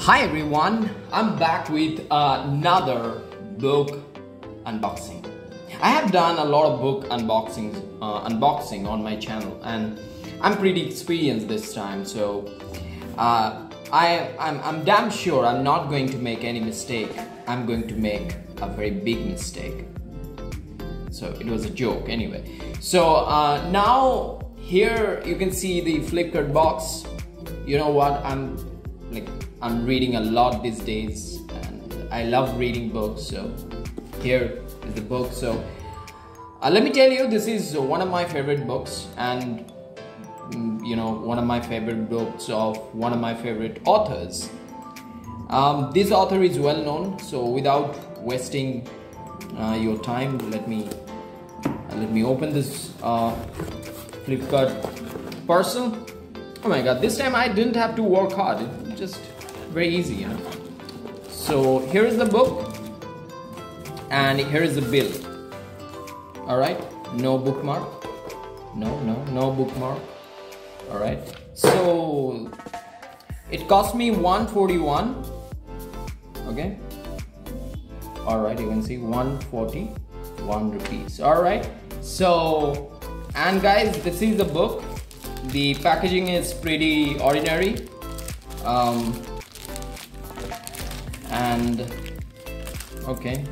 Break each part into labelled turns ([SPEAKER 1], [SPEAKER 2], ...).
[SPEAKER 1] Hi everyone, I'm back with another book unboxing. I have done a lot of book unboxing on my channel, and I'm pretty experienced this time, so I'm damn sure I'm not going to make any mistake. I'm going to make a very big mistake. So it was a joke anyway. So now here you can see the flickered box. You know what, I'm reading a lot these days and I love reading books, so here is the book. So let me tell you, this is one of my favorite books, and you know, one of my favorite books of one of my favorite authors. This author is well known, so without wasting your time, let me open this Flipkart parcel. Oh my god, this time I didn't have to work hard, it just very easy, you know. So here is the book and here is the bill. Alright, no bookmark, no bookmark. Alright, so it cost me 141. Okay, alright, you can see 141 rupees. Alright, so, and guys, this is the book. The packaging is pretty ordinary, and okay,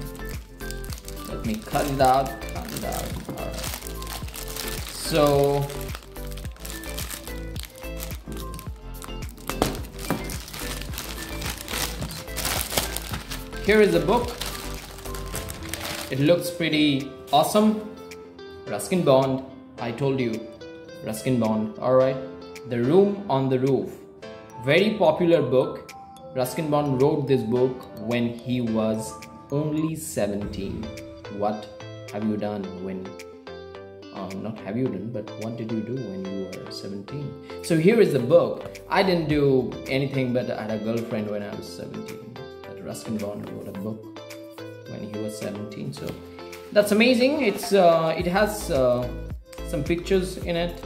[SPEAKER 1] let me cut it out. Alright, so here is the book. It looks pretty awesome. Ruskin Bond, I told you, Ruskin Bond. Alright, The Room on the Roof, very popular book. Ruskin Bond wrote this book when he was only 17. What have you done when, not have you done, but what did you do when you were 17? So here is the book. I didn't do anything, but I had a girlfriend when I was 17. But Ruskin Bond wrote a book when he was 17. So that's amazing. It's it has some pictures in it.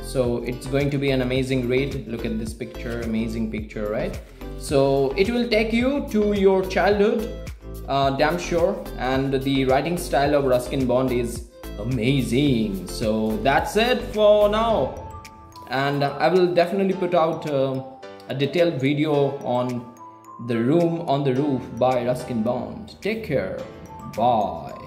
[SPEAKER 1] So it's going to be an amazing read. Look at this picture, amazing picture, right? So it will take you to your childhood, damn sure. And the writing style of Ruskin Bond is amazing. So that's it for now. And I will definitely put out a detailed video on The Room on the Roof by Ruskin Bond. Take care. Bye.